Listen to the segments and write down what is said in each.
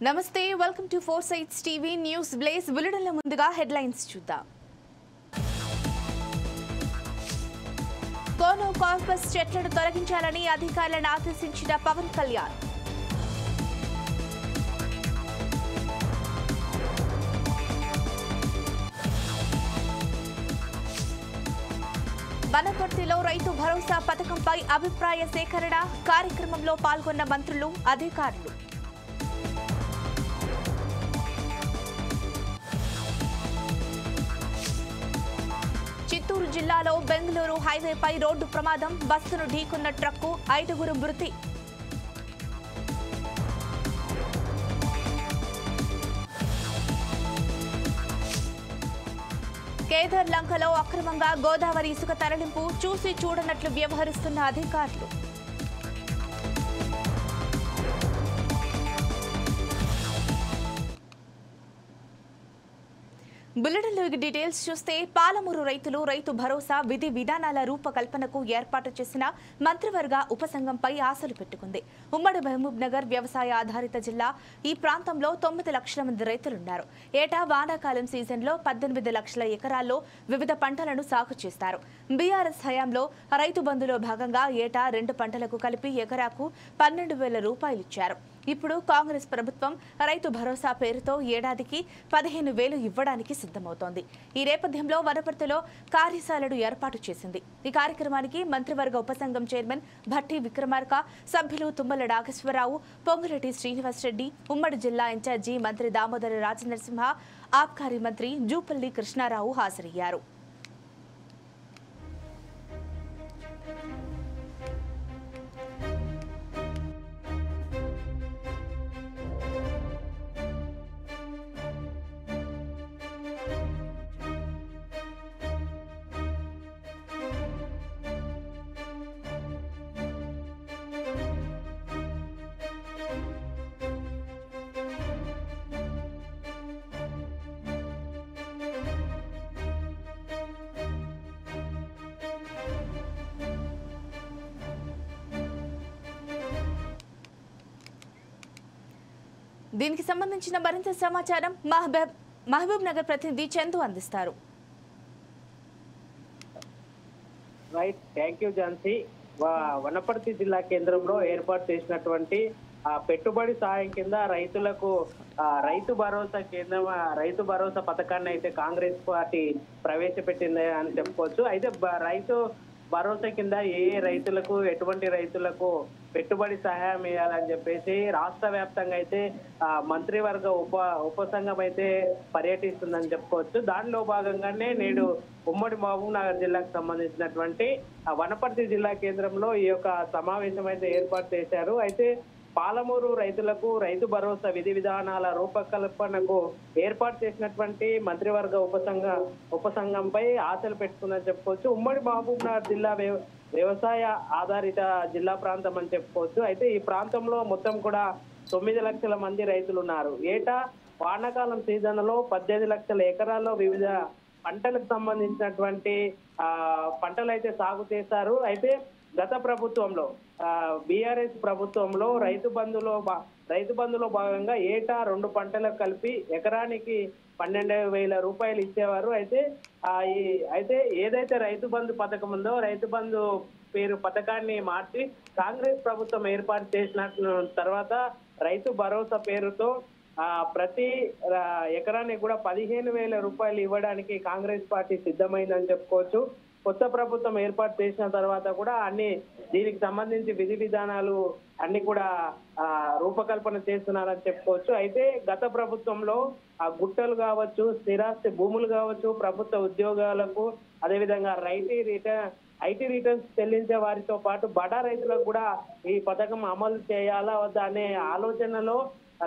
నమస్తే welcome to four sites TV news బ్లేజ్ బులెటిన్ల ముందుగా హెడ్లైన్స్ చూద్దాం. కోనో కార్పస్ చెట్లను తొలగించాలని అధికారులను ఆదేశించిన పవన్ కళ్యాణ్. వనపర్తిలో రైతు భరోసా పథకంపై అభిప్రాయ సేకరణ కార్యక్రమంలో పాల్గొన్న మంత్రులు, అధికారులు. చిత్తూరు జిల్లాలో బెంగళూరు హైవేపై రోడ్డు ప్రమాదం, బస్సును ఢీకొన్న ట్రక్కు, 5గురు మృతి. కేదార్ లంకలో అక్రమంగా గోదావరి ఇసుక తరలింపు, చూసి చూడనట్లు వ్యవహరిస్తున్న అధికారులు. బులెటిన్లో డీటెయిల్స్ చూస్తే పాలమూరు రైతులు రైతు భరోసా విధి విధానాల రూపకల్పనకు ఏర్పాటు చేసిన మంత్రివర్గ ఉపసంఘంపై ఆశలు పెట్టుకుంది. ఉమ్మడి మహబూబ్ నగర్ వ్యవసాయ ఆధారిత జిల్లా. ఈ ప్రాంతంలో 9 లక్షల మంది రైతులున్నారు. ఏటా వానాకాలం సీజన్లో 18 లక్షల ఎకరాల్లో వివిధ పంటలను సాగు చేస్తారు. బీఆర్ఎస్ హయాంలో రైతు బంధులో భాగంగా ఏటా 2 పంటలకు కలిపి ఎకరాకు 12,000 రూపాయలు ఇచ్చారు. ఇప్పుడు కాంగ్రెస్ ప్రభుత్వం రైతు భరోసా పేరుతో ఏడాదికి 15,000 ఇవ్వడానికి సిద్ధమవుతోంది. ఈ నేపథ్యంలో వనపర్తిలో కార్యశాలను ఏర్పాటు చేసింది. ఈ కార్యక్రమానికి మంత్రివర్గ ఉపసంఘం చైర్మన్ భట్టి విక్రమార్క, సభ్యులు తుమ్మల నాగేశ్వరరావు, పొంగులేటి శ్రీనివాసరెడ్డి, ఉమ్మడి జిల్లా ఇన్ఛార్జి మంత్రి దామోదర రాజనరసింహ, ఆబ్కారీ మంత్రి జూపల్లి కృష్ణారావు హాజరయ్యారు. దీనికి సంబంధించిన మరింత సమాచారం మహబూబ్ నగర్ ప్రతినిధి చందు అందిస్తారు. Right, thank you Jhansi. Wanaparthy జిల్లా కేంద్రంలో ఏర్పాటు చేసినటువంటి పెట్టుబడి సాయం కింద రైతులకు రైతు భరోసా పథకాన్ని అయితే కాంగ్రెస్ పార్టీ ప్రవేశపెట్టింది అని చెప్పుకోవచ్చు. అయితే రైతు భరోసా కింద ఏ రైతులకు, ఎటువంటి రైతులకు పెట్టుబడి సహాయం ఇవ్వాలని చెప్పేసి రాష్ట్ర వ్యాప్తంగా అయితే మంత్రివర్గ ఉపసంఘం అయితే పర్యటిస్తుందని చెప్పుకోవచ్చు. దానిలో భాగంగానే నేడు ఉమ్మడి మహబూబ్ నగర్ జిల్లాకు సంబంధించినటువంటి వనపర్తి జిల్లా కేంద్రంలో ఈ యొక్క సమావేశం అయితే ఏర్పాటు చేశారు. అయితే పాలమూరు రైతులకు రైతు భరోసా విధి విధానాల రూపకల్పనకు ఏర్పాటు చేసినటువంటి మంత్రివర్గ ఉపసంఘంపై ఆశలు పెట్టుకుందని చెప్పుకోవచ్చు. ఉమ్మడి మహబూబ్ నగర్ జిల్లా వ్యవసాయ ఆధారిత జిల్లా ప్రాంతం అని చెప్పుకోవచ్చు. అయితే ఈ ప్రాంతంలో మొత్తం కూడా 9 లక్షల మంది రైతులు ఉన్నారు. ఏటా వానాకాలం సీజన్లో 18 లక్షల ఎకరాల్లో వివిధ పంటలకు సంబంధించినటువంటి పంటలు అయితే సాగు చేశారు. అయితే గత ప్రభుత్వంలో బీఆర్ఎస్ ప్రభుత్వంలో రైతు బంధులో భాగంగా ఏటా 2 పంటలకు కలిపి ఎకరానికి 12,000 రూపాయలు ఇచ్చేవారు. అయితే ఏదైతే రైతు బంధు పథకం ఉందో రైతు బంధు పేరు పథకాన్ని మార్చి కాంగ్రెస్ ప్రభుత్వం ఏర్పాటు చేసిన తర్వాత రైతు భరోసా పేరుతో ప్రతి ఎకరానికి కూడా 15,000 రూపాయలు ఇవ్వడానికి కాంగ్రెస్ పార్టీ సిద్ధమైందని చెప్పుకోవచ్చు. కొత్త ప్రభుత్వం ఏర్పాటు చేసిన తర్వాత కూడా దీనికి సంబంధించి విధి విధానాలు అన్ని కూడా రూపకల్పన చేస్తున్నారని చెప్పుకోవచ్చు. అయితే గత ప్రభుత్వంలో గుట్టలు కావచ్చు, స్థిరాస్తి భూములు కావచ్చు, ప్రభుత్వ ఉద్యోగాలకు, అదేవిధంగా ఐటీ రిటర్న్స్ చెల్లించే వారితో పాటు బడా రైతులకు కూడా ఈ పథకం అమలు చేయాలా వద్దా అనే ఆలోచనలో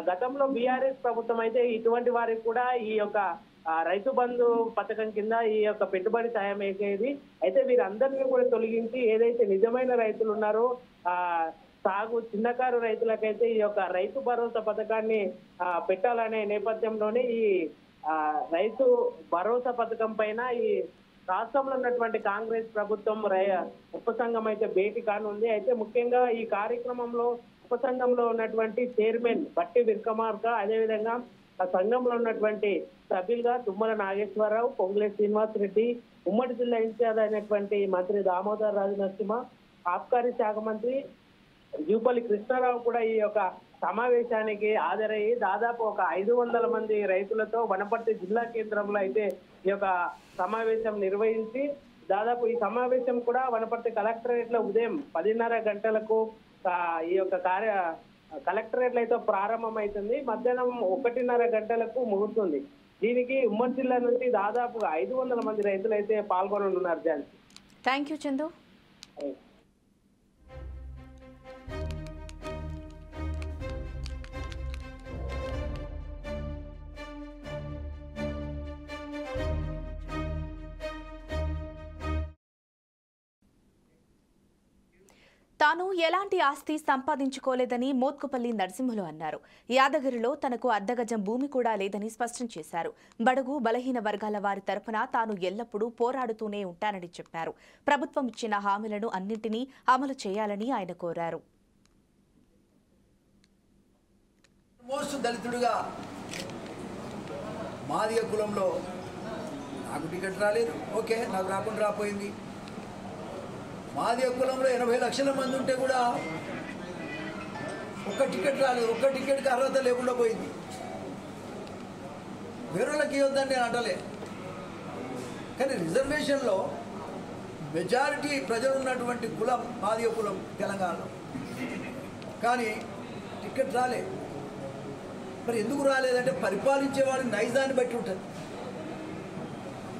గతంలో బీఆర్ఎస్ ప్రభుత్వం అయితే ఇటువంటి వారికి కూడా ఈ యొక్క రైతు బంధు పథకం కింద ఈ యొక్క పెట్టుబడి సాయం వేసేది. అయితే వీరందరినీ కూడా తొలగించి ఏదైతే నిజమైన రైతులు ఉన్నారో చిన్నకారు రైతులకైతే ఈ యొక్క రైతు భరోసా పథకాన్ని పెట్టాలనే నేపథ్యంలోనే ఈ రైతు భరోసా పథకం పైన ఈ రాష్ట్రంలో ఉన్నటువంటి కాంగ్రెస్ ప్రభుత్వం ఉపసంఘం అయితే భేటీ కానుంది. అయితే ముఖ్యంగా ఈ కార్యక్రమంలో ఉపసంఘంలో ఉన్నటువంటి చైర్మన్ బట్టి విక్రమార్క, అదేవిధంగా ఆ సంఘంలో ఉన్నటువంటి సభ్యులుగా తుమ్మల నాగేశ్వరరావు, పొంగులే శ్రీనివాస్ రెడ్డి, ఉమ్మడి జిల్లా ఇన్ఛార్జ్ అయినటువంటి మంత్రి దామోదర్ రాజు నరసింహ, ఆబ్కారీ శాఖ మంత్రి జూపల్లి కృష్ణారావు కూడా ఈ యొక్క సమావేశానికి హాజరయ్యి దాదాపు ఒక 500 మంది రైతులతో వనపర్తి జిల్లా కేంద్రంలో అయితే ఈ యొక్క సమావేశం నిర్వహించి దాదాపు ఈ సమావేశం కూడా వనపర్తి కలెక్టరేట్ లో ఉదయం 10:30 గంటలకు ఈ యొక్క కలెక్టరేట్ అయితే ప్రారంభమవుతుంది. మధ్యాహ్నం 1:30 గంటలకు ముగుస్తుంది. దీనికి ఉమ్మడి జిల్లా నుంచి దాదాపుగా 500 మంది రైతులు అయితే పాల్గొననున్నారు. ఝాన్సీ. Thank you Chandu. తాను ఎలాంటి ఆస్తి సంపాదించుకోలేదని మోత్కుపల్లి నరసింహులు అన్నారు. యాదగిరిలో తనకు అర్ధగజం భూమి కూడా లేదని స్పష్టం చేశారు. బడుగు బలహీన వర్గాల వారి తరపున తాను ఎల్లప్పుడూ పోరాడుతూనే ఉంటానని చెప్పారు. ప్రభుత్వం ఇచ్చిన హామీలను అన్నింటినీ అమలు చేయాలని ఆయన కోరారు. దళితుడిగా మాదిగ కులంలో నాకు టికెట్ రాలేదు. ఓకే, నాకు రాకుండా రాపోయింది. మాదిగ కులంలో 80 లక్షల మంది ఉంటే కూడా ఒక్క టికెట్ రాలేదు. ఒక్క టికెట్కి అర్హత లేకుండా పోయింది. వేరేళ్ళకి ఇవ్వద్దని నేను అంటలే, కానీ రిజర్వేషన్లో మెజారిటీ ప్రజలు ఉన్నటువంటి కులం మాదిగ కులం తెలంగాణలో, కానీ టికెట్ రాలే. మరి ఎందుకు రాలేదంటే పరిపాలించేవాడి నైజాన్ని బట్టి ఉంటుంది.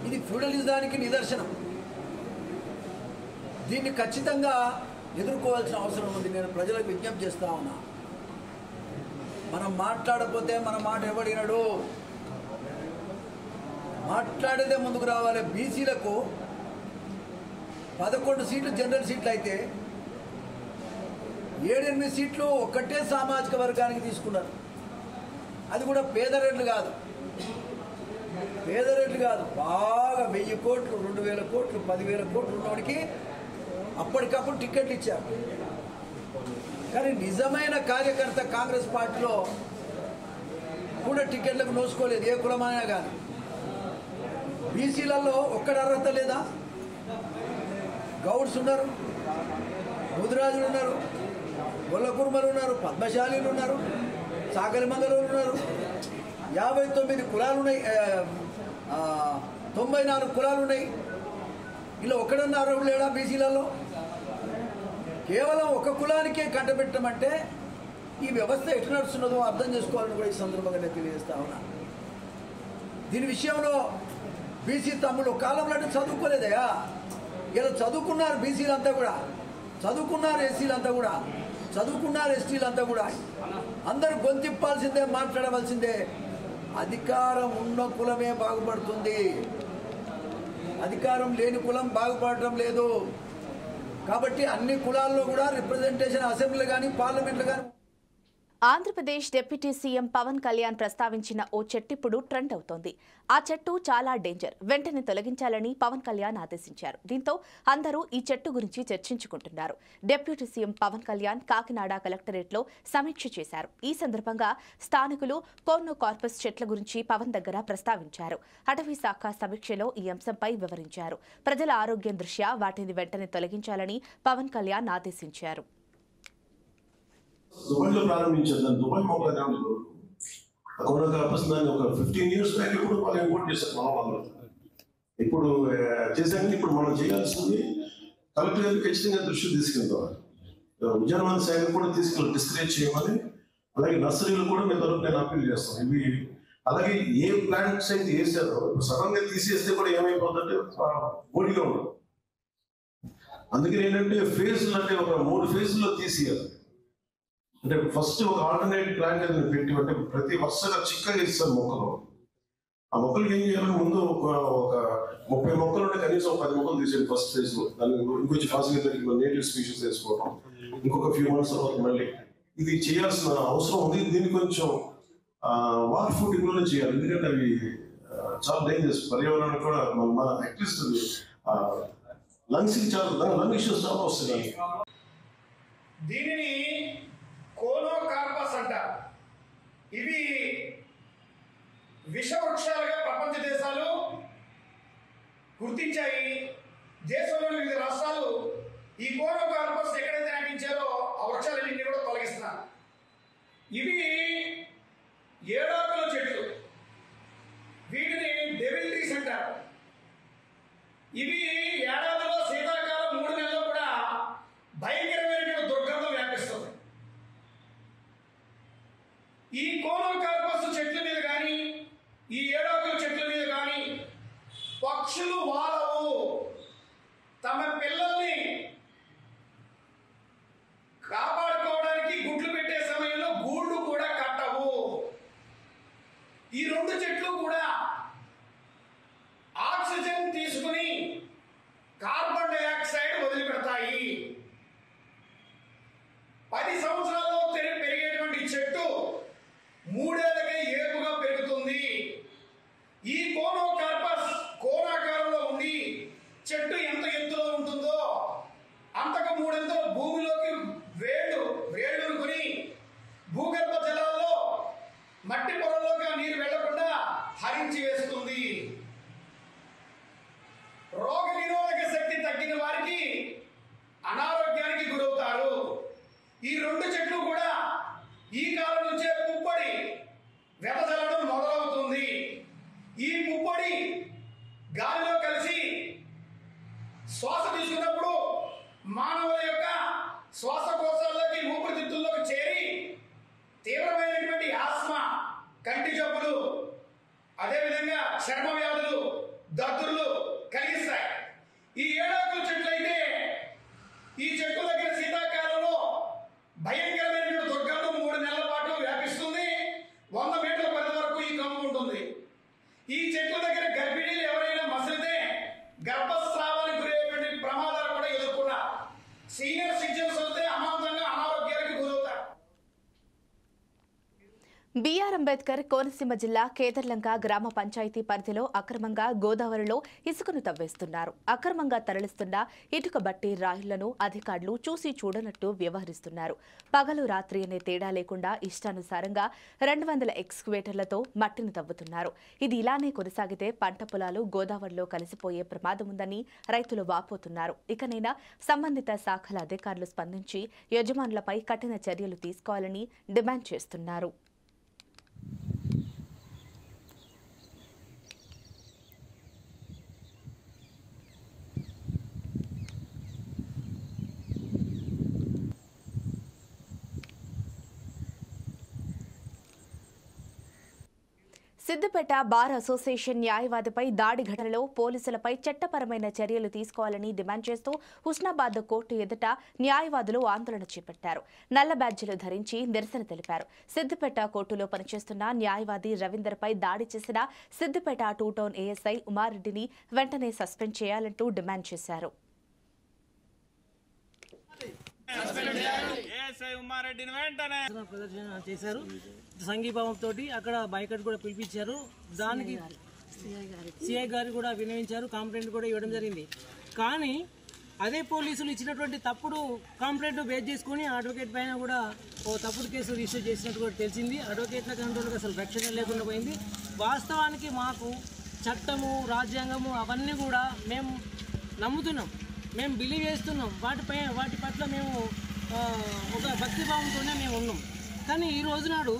ఇది ఫ్యూడలిజానికి నిదర్శనం. దీన్ని ఖచ్చితంగా ఎదుర్కోవాల్సిన అవసరం ఉంది. నేను ప్రజలకు విజ్ఞప్తి చేస్తా ఉన్నా, మనం మాట్లాడకపోతే మన మాట ఎవడినడు, మాట్లాడేదే ముందుకు రావాలి. బీసీలకు 11 సీట్లు జనరల్ సీట్లు అయితే 7-8 సీట్లు ఒక్కటే సామాజిక వర్గానికి తీసుకున్నారు. అది కూడా పేదరెడ్లు కాదు, బాగా 1000 కోట్లు, 2000 కోట్లు, 10,000 కోట్లు ఉన్నవాడికి అప్పటికప్పుడు టికెట్లు ఇచ్చారు. కానీ నిజమైన కార్యకర్త కాంగ్రెస్ పార్టీలో కూడా టికెట్లకు నోసుకోలేదు, ఏ కులమైనా కానీ. బీసీలలో ఒక్కడి అర్హత లేదా? గౌడ్స్ ఉన్నారు, ముదిరాజులు ఉన్నారు, గొల్లకుర్మలు ఉన్నారు, పద్మశాలీలు ఉన్నారు, సాగలి మంగళూరు ఉన్నారు. 59 కులాలు ఉన్నాయి, 94 కులాలు ఉన్నాయి. ఇలా ఒక్కడన్నా అర్హుడు లేడా బీసీలలో? కేవలం ఒక కులానికే కట్టబెట్టమంటే ఈ వ్యవస్థ ఎటు నడుస్తున్నదో అర్థం చేసుకోవాలని కూడా ఈ సందర్భంగా నేను తెలియజేస్తా ఉన్నా. దీని విషయంలో బీసీ తమ్ముడు కాలంలో అంటే చదువుకోలేదయా, ఇలా చదువుకున్నారు బీసీలంతా కూడా, చదువుకున్నారు ఎస్సీలంతా కూడా, చదువుకున్నారు ఎస్టీలంతా కూడా. అందరూ గొంతిప్పాల్సిందే, మాట్లాడవలసిందే. అధికారం ఉన్న కులమే బాగుపడుతుంది, అధికారం లేని కులం బాగుపడటం లేదు. కాబట్టి అన్ని కులాల్లో కూడా రిప్రజెంటేషన్ అసెంబ్లీ కానీ పార్లమెంట్లు కానీ. ఆంధ్రప్రదేశ్ డిప్యూటీ సీఎం పవన్ కళ్యాణ్ ప్రస్తావించిన ఓ చెట్టు ఇప్పుడు ట్రెండ్ అవుతోంది. ఆ చెట్టు చాలా డేంజర్, వెంటనే తొలగించాలని పవన్ కళ్యాణ్ ఆదేశించారు. దీంతో అందరూ ఈ చెట్టు గురించి చర్చించుకుంటున్నారు. డిప్యూటీ సీఎం పవన్ కళ్యాణ్ కాకినాడ కలెక్టరేట్లో సమీక్ష చేశారు. ఈ సందర్భంగా స్థానికులు కోర్నోకార్పస్ చెట్ల గురించి పవన్ దగ్గర ప్రస్తావించారు. అటవీ శాఖ సమీక్షలో ఈ అంశంపై వివరించారు. ప్రజల ఆరోగ్యం దృష్ట్యా వాటిని వెంటనే తొలగించాలని పవన్ కళ్యాణ్ ఆదేశించారు. దుబాయ్లో ప్రారంభించారు. దాన్ని దుబాయ్ మొక్క దాన్ని ఒక 15 years బ్యాక్ ఇప్పుడు వాళ్ళు ఇంపోర్ట్ చేశారు మన వాళ్ళు. ఇప్పుడు చేసాక ఇప్పుడు మనం చేయాల్సింది కలెక్టర్ గారికి ఖచ్చితంగా దృష్టి తీసుకెళ్తాం. ఉద్యానవన శాఖ కూడా తీసుకెళ్ళి డిస్కరేజ్ చేయమని, అలాగే నర్సరీలు కూడా మీ తరఫు నేను అప్పీల్ చేస్తాను. ఇవి అలాగే ఏ ప్లాంట్స్ అయితే వేసారో సడన్ గా తీసేస్తే కూడా ఏమైపోతుందంటే బోడిగా ఉండదు. అందుకని ఏంటంటే ఫేజ్లు అంటే ఒక 3 ఫేజ్లో తీసేయాలి. అంటే ఫస్ట్ ఒక ఆల్టర్నేట్ ప్లాంట్ అనేది పెట్టి, అంటే ప్రతి వరుసగా చిక్కగా ఇస్తారు మొక్కలు. ఆ మొక్కలకి ఏం చేయాలి, ముందు ఒక 30 మొక్కలు ఉంటే కనీసం 10 మొక్కలు తీసేయండి ఫస్ట్ ఫేజ్ లో. దానికి ఇంకొంచెం ఫాస్ట్గా పెరిగి నేటివ్ స్పీషీస్ వేసుకోవడం, ఇంకొక ఫ్యూ మంత్స్ తర్వాత మళ్ళీ ఇది చేయాల్సిన అవసరం ఉంది. దీన్ని కొంచెం వాటర్ ఫుడ్ కూడా చేయాలి, ఎందుకంటే అవి చాలా డేంజరస్ పర్యావరణానికి కూడా. మన అట్లీస్ట్ లంగ్స్కి చాలా లంగ్ ఇష్యూస్ చాలా వస్తున్నాయి. దీనిని కోనోకార్పస్ అంటారు. ఇవి విషవృక్షాలుగా ప్రపంచ దేశాలు గుర్తించాయి. దేశంలోని వివిధ రాష్ట్రాలు ఈ కోనోకార్పస్ ఎక్కడైతే నాటించారో ఆ వృక్షాలన్నింటినీ కూడా తొలగిస్తున్నారు. ఇవి ఏడాకుల చెట్లు, వీటిని డెవిల్ ట్రీస్ అంటారు. ఇవి ఏడాదిలో శీతాకాలం 3 నెలల్లో కూడా భయంకరమైన దుర్గంధం వ్యాపిస్తుంది. ఈ కోనోకార్పస్ చెట్ల మీద కానీ ఈ ఏడాకుల చెట్ల మీద కానీ పక్షులు వాలవు. తమ పిల్లల్ని కాపాడుకోవడానికి గుడ్లు పెట్టే సమయంలో గూళ్ళు కూడా కట్టవు. ఈ 2 చెట్లు కూడా ఆక్సిజన్ తీసుకుని కార్బన్ డైఆక్సైడ్ వదిలిపెడతాయి. 10 సంవత్సరాల్లో పెరిగేటువంటి చెట్టు 3 ఏళ్లకే ఏపుగా పెరుగుతుంది. ఈ కోనోకార్పస్ కోనాకారంలో ఉండి చెట్టు ఎంత ఎత్తులో ఉంటుందో అంతకు 3 అంతలు భూమిలోకి వేళ్లు కొని భూగర్భ జలాల్లో మట్టి పొరల్లోకి ఆ నీరు వెళ్లకుండా హరించి వేస్తుంది. రోగ నిరోధక శక్తి తగ్గిన వారికి అనారోగ్యానికి గురవుతారు. ఈ 2 చెట్లు కూడా ఈ కాలం నుంచే పుప్పొడి వెదజల్లడం మొదలవుతుంది. ఈ పుప్పొడి గాలిలో కలిసి శ్వాస తీసుకున్నప్పుడు మానవుల యొక్క శ్వాసకోశాల్లోకి ఊపిరితిత్తుల్లోకి చేరి తీవ్రమైనటువంటి ఆస్మా, కంటి జబ్బులు, అదేవిధంగా చర్మ వ్యాధులు, దద్దుర్లు కలిగిస్తాయి. ఈ ఏడాకుల చెట్లు అయితే ఈ చెట్టు దగ్గర శీతాకాలంలో భయంకరమైన దుర్గంధం 3 నెలల పాటు వ్యాపిస్తుంది. 100 మీటర్ల పరిధి వరకు ఈ కమ్ము ఉంటుంది. ఈ చెట్ల దగ్గర గర్భిణీలు ఎవరైనా మసిలితే గర్భస్రావానికి గురయ్యేటువంటి ప్రమాదాలు కూడా ఎదుర్కొన్నారు. సీనియర్ సిటిజన్స్ వస్తే అమాంతంగా అనారోగ్యానికి గురవుతారు. బిఆర్ అంబేద్కర్ కోనసీమ జిల్లా కేదర్లంక గ్రామ పంచాయతీ పరిధిలో అక్రమంగా గోదావరిలో ఇసుకను తవ్వేస్తున్నారు. అక్రమంగా తరలిస్తున్న ఇటుక బట్టి రాయిళ్లను అధికారులు చూసి చూడనట్టు వ్యవహరిస్తున్నారు. పగలు రాత్రి అనే తేడా లేకుండా ఇష్టానుసారంగా 200 ఎక్స్కవేటర్లతో మట్టిని తవ్వుతున్నారు. ఇది ఇలానే కొనసాగితే పంట పొలాలు గోదావరిలో కలిసిపోయే ప్రమాదం ఉందని రైతులు వాపోతున్నారు. ఇకనైనా సంబంధిత శాఖల అధికారులు స్పందించి యజమానులపై కఠిన చర్యలు తీసుకోవాలని డిమాండ్ చేస్తున్నారు. సిద్దిపేట బార్ అసోసియేషన్ న్యాయవాదిపై దాడి ఘటనలో పోలీసులపై చట్టపరమైన చర్యలు తీసుకోవాలని డిమాండ్ చేస్తూ హుస్నాబాద్ కోర్టు ఎదుట న్యాయవాదులు ఆందోళన చేపట్టారు. నల్ల బ్యాడ్జీలు ధరించి నిరసన తెలిపారు. సిద్దిపేట కోర్టులో పనిచేస్తున్న న్యాయవాది రవీందర్పై దాడి చేసిన సిద్దిపేట 2 టౌన్ ఏఎస్ఐ ఉమారెడ్డిని వెంటనే సస్పెండ్ చేయాలంటూ డిమాండ్ చేశారు. ప్రదర్శన చేశారు. సంఘీభావంతో అక్కడ బైకట్ కూడా పిలిపించారు. దానికి సిఐ గారు కూడా వినయించారు. కంప్లైంట్ కూడా ఇవ్వడం జరిగింది. కానీ అదే పోలీసులు ఇచ్చినటువంటి తప్పుడు కంప్లైంట్ బేస్ చేసుకుని అడ్వకేట్ పైన కూడా ఓ తప్పుడు కేసు రిజిస్టర్ చేసినట్టు కూడా తెలిసింది. అడ్వకేట్ల కంట్రోల్కి అసలు రక్షణ లేకుండా పోయింది. వాస్తవానికి మాకు చట్టము, రాజ్యాంగము అవన్నీ కూడా మేము నమ్ముతున్నాం, మేము బిలీవ్ చేస్తున్నాం. వాటి పట్ల మేము ఒక భక్తిభావంతోనే మేము ఉన్నాం. కానీ ఈ రోజు నాడు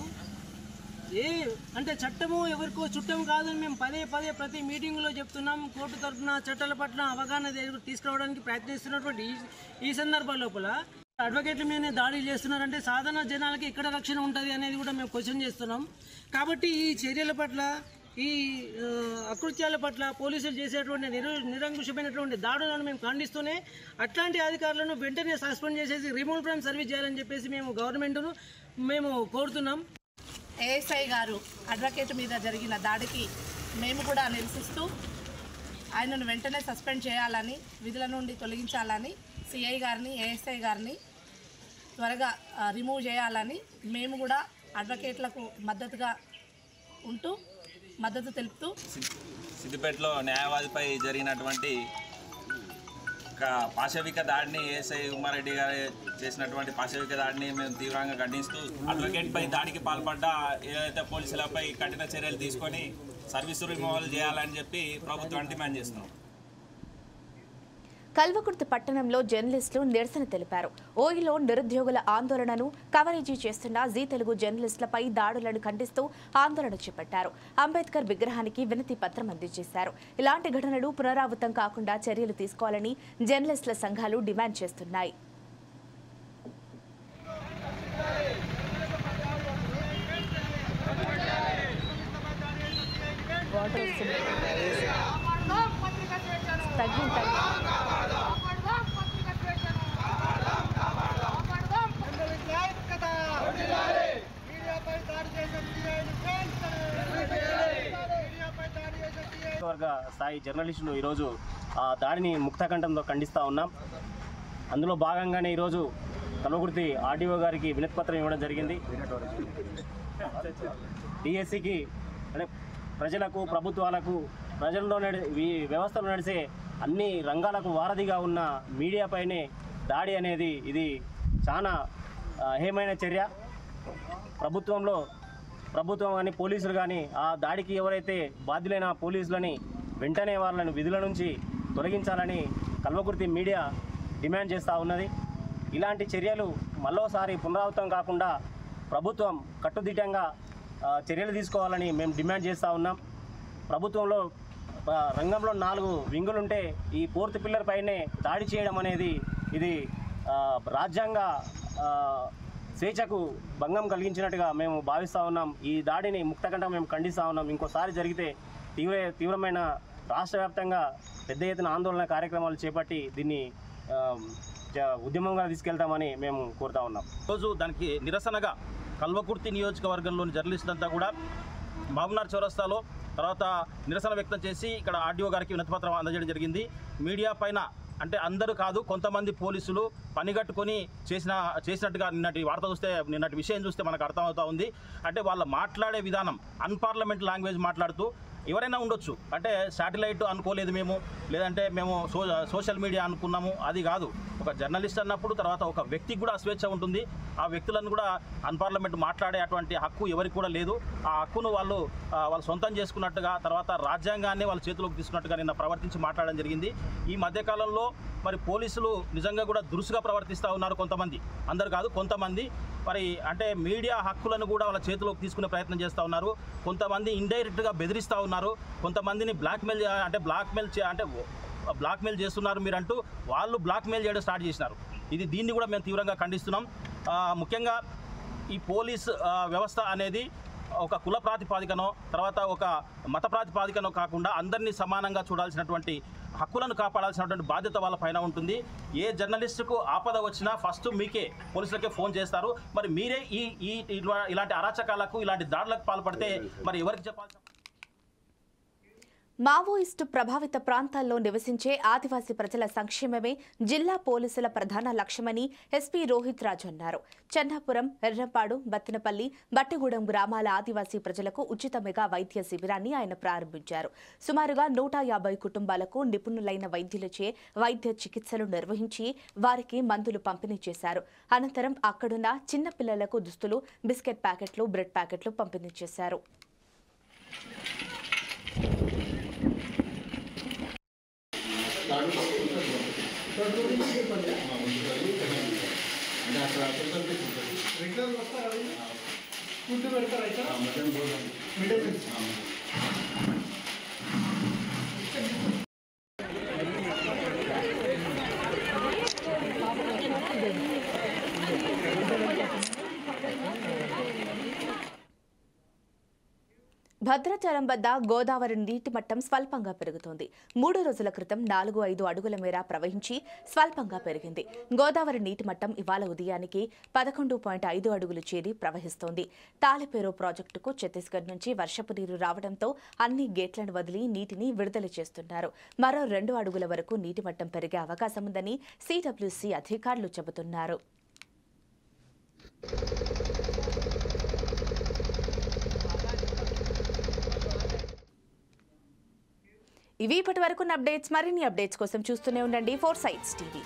అంటే చట్టము ఎవరికో చుట్టం కాదని మేము పదే ప్రతి మీటింగ్లో చెప్తున్నాం. కోర్టు తరఫున చట్టాల పట్ల అవగాహన తీసుకురావడానికి ప్రయత్నిస్తున్నటువంటి ఈ సందర్భాల లోపల అడ్వకేట్ల మీదనే దాడులు చేస్తున్నారంటే సాధారణ జనాలకి ఎక్కడ రక్షణ ఉంటుంది అనేది కూడా మేము క్వశ్చన్ చేస్తున్నాం. కాబట్టి ఈ చర్యల పట్ల, ఈ అకృత్యాల పట్ల పోలీసులు చేసేటువంటి నిరంకుశమైనటువంటి దాడులను మేము ఖండిస్తూనే అట్లాంటి అధికారులను వెంటనే సస్పెండ్ చేసేసి రిమూవ్ ఫ్రమ్ సర్వీస్ చేయాలని చెప్పేసి మేము గవర్నమెంట్ను మేము కోరుతున్నాం. ఏఎస్ఐ గారు అడ్వకేట్ మీద జరిగిన దాడికి మేము కూడా నిరసిస్తూ ఆయనను వెంటనే సస్పెండ్ చేయాలని, విధుల నుండి తొలగించాలని, సిఐ గారిని, ఏఎస్ఐ గారిని త్వరగా రిమూవ్ చేయాలని మేము కూడా అడ్వకేట్లకు మద్దతుగా ఉంటూ మద్దతు తెలుపుతూ సిద్దిపేటలో న్యాయవాదిపై జరిగినటువంటి పాశవిక దాడిని ఏఎస్ఐ ఉమ్మారెడ్డి గారు చేసినటువంటి పాశవిక దాడిని మేము తీవ్రంగా ఖండిస్తూ అడ్వకేట్పై దాడికి పాల్పడ్డ ఏదైతే పోలీసులపై కఠిన చర్యలు తీసుకొని సర్వీసు రిమూవల్ చేయాలని చెప్పి ప్రభుత్వాన్ని డిమాండ్ చేస్తున్నాం. కల్వకుర్తి పట్టణంలో జర్నలిస్టులు నిరసన తెలిపారు. ఓయిలో నిరుద్యోగుల ఆందోళనను కవరేజీ చేస్తున్న జీ తెలుగు జర్నలిస్టులపై దాడులను ఖండిస్తూ ఆందోళన చేపట్టారు. అంబేద్కర్ విగ్రహానికి వినతి పత్రం అందజేశారు. ఇలాంటి ఘటనలు పునరావృతం కాకుండా చర్యలు తీసుకోవాలని జర్నలిస్టుల సంఘాలు డిమాండ్ చేస్తున్నాయి. వర్గ స్థాయి జర్నలిస్టులు ఈరోజు ఆ దాడిని ముక్తకంఠంతో ఖండిస్తూ ఉన్నాం. అందులో భాగంగానే ఈరోజు కల్వకుర్తి ఆర్డీఓ గారికి వినతిపత్రం ఇవ్వడం జరిగింది. డిఎస్సికి అంటే ప్రజలకు ప్రభుత్వాలకు ప్రజల్లో ఈ వ్యవస్థలో నడిచే అన్ని రంగాలకు వారధిగా ఉన్న మీడియాపైనే దాడి అనేది ఇది చాలా హేమైన చర్య. ప్రభుత్వం కానీ పోలీసులు కానీ ఆ దాడికి ఎవరైతే బాధ్యులైన పోలీసులని వెంటనే వాళ్ళని విధుల నుంచి తొలగించాలని కల్వకుర్తి మీడియా డిమాండ్ చేస్తూ ఉన్నది. ఇలాంటి చర్యలు మరోసారి పునరావృతం కాకుండా ప్రభుత్వం కట్టుదిట్టంగా చర్యలు తీసుకోవాలని మేము డిమాండ్ చేస్తూ ఉన్నాం. ప్రభుత్వంలో రంగంలో 4 వింగులుంటే ఈ 4th పిల్లర్ పైనే దాడి చేయడం అనేది ఇది రాజ్యాంగ స్వేచ్ఛకు భంగం కలిగించినట్టుగా మేము భావిస్తూ ఉన్నాం. ఈ దాడిని ముక్తకంఠంగా మేము ఖండిస్తూ ఉన్నాం. ఇంకోసారి జరిగితే తీవ్రమైన రాష్ట్ర వ్యాప్తంగా పెద్ద ఎత్తున ఆందోళన కార్యక్రమాలు చేపట్టి దీన్ని ఉద్యమంగా తీసుకెళ్తామని మేము కోరుతా ఉన్నాం. రోజు దానికి నిరసనగా కల్వకుర్తి నియోజకవర్గంలోని జర్నలిస్టులంతా కూడా మహబూబ్నగర్ చౌరస్తాలో తర్వాత నిరసన వ్యక్తం చేసి ఇక్కడ ఆర్డీఓ గారికి వినతిపత్రం అందజేయడం జరిగింది. మీడియా పైన అంటే అందరూ కాదు, కొంతమంది పోలీసులు పనిగట్టుకొని చేసినట్టుగా నిన్నటి వార్త చూస్తే, నిన్నటి విషయం చూస్తే మనకు అర్థమవుతా ఉంది. అంటే వాళ్ళ మాట్లాడే విధానం అన్పార్లమెంట్ లాంగ్వేజ్ మాట్లాడుతూ ఎవరైనా ఉండొచ్చు, అంటే శాటిలైట్ అనుకోలేదు మేము, లేదంటే మేము సోషల్ మీడియా అనుకున్నాము, అది కాదు. ఒక జర్నలిస్ట్ అన్నప్పుడు తర్వాత ఒక వ్యక్తికి కూడా స్వేచ్ఛ ఉంటుంది. ఆ వ్యక్తులను కూడా అన్పార్లమెంట్ మాట్లాడే అటువంటి హక్కు ఎవరికి కూడా లేదు. ఆ హక్కును వాళ్ళు సొంతం చేసుకున్నట్టుగా తర్వాత రాజ్యాంగాన్ని వాళ్ళ చేతిలోకి తీసుకున్నట్టుగా నిన్న ప్రవర్తించి మాట్లాడడం జరిగింది. ఈ మధ్యకాలంలో మరి పోలీసులు నిజంగా కూడా దురుసుగా ప్రవర్తిస్తూ ఉన్నారు కొంతమంది, అందరు కాదు కొంతమంది. మరి అంటే మీడియా హక్కులను కూడా వాళ్ళ చేతిలోకి తీసుకునే ప్రయత్నం చేస్తూ ఉన్నారు. కొంతమంది ఇండైరెక్ట్గా బెదిరిస్తూ ఉన్నారు, కొంతమందిని బ్లాక్మెయిల్ చేస్తున్నారు మీరంటూ వాళ్ళు బ్లాక్మెయిల్ చేయడం స్టార్ట్ చేసినారు. దీన్ని కూడా మేము తీవ్రంగా ఖండిస్తున్నాం. ముఖ్యంగా ఈ పోలీస్ వ్యవస్థ అనేది ఒక కుల ప్రాతిపాదికనో తర్వాత ఒక మత ప్రాతిపాదికనో కాకుండా అందరినీ సమానంగా చూడాల్సినటువంటి హక్కులను కాపాడాల్సినటువంటి బాధ్యత వాళ్ళ పైన ఉంటుంది. ఏ జర్నలిస్టుకు ఆపద వచ్చినా ఫస్ట్ మీకే పోలీసులకే ఫోన్ చేస్తారు. మరి మీరే ఇలాంటి అరాచకాలకు ఇలాంటి దాడులకు పాల్పడితే మరి ఎవరికి చెప్పాల్సి? మావోయిస్టు ప్రభావిత ప్రాంతాల్లో నివసించే ఆదివాసీ ప్రజల సంక్షేమమే జిల్లా పోలీసుల ప్రధాన లక్ష్యమని ఎస్పీ రోహిత్ రాజ్ అన్నారు. చెన్నాపురం, ఎర్రపాడు, బత్తినపల్లి, బట్టిగూడెం గ్రామాల ఆదివాసీ ప్రజలకు ఉచిత మెగా వైద్య శిబిరాన్ని ఆయన ప్రారంభించారు. సుమారుగా 150 కుటుంబాలకు నిపుణులైన వైద్యులచే వైద్య చికిత్సలు నిర్వహించి వారికి మందులు పంపిణీ చేశారు. అనంతరం అక్కడున్న చిన్న పిల్లలకు దుస్తులు, బిస్కెట్ ప్యాకెట్లు, బ్రెడ్ ప్యాకెట్లు పంపిణీ చేశారు. భద్రాచలం వద్ద గోదావరి నీటి మట్టం స్వల్పంగా పెరుగుతోంది. 3 రోజుల క్రితం 4-5 అడుగుల మేర ప్రవహించి స్వల్పంగా పెరిగింది. గోదావరి నీటి మట్టం ఇవాళ ఉదయానికి 11.5 అడుగులు చేరి ప్రవహిస్తోంది. తాలిపేరు ప్రాజెక్టుకు ఛత్తీస్గఢ్ నుంచి వర్షపు నీరు రావడంతో అన్ని గేట్లను వదిలి నీటిని విడుదల చేస్తున్నారు. మరో 2 అడుగుల వరకు నీటి మట్టం పెరిగే అవకాశం ఉందని సిడబ్ల్యూసీ అధికారులు చెబుతున్నారు. ఇవి ఇప్పటి వరకున్న అప్డేట్స్. మరిన్ని అప్డేట్స్ కోసం చూస్తూనే ఉండండి 4 Sides TV.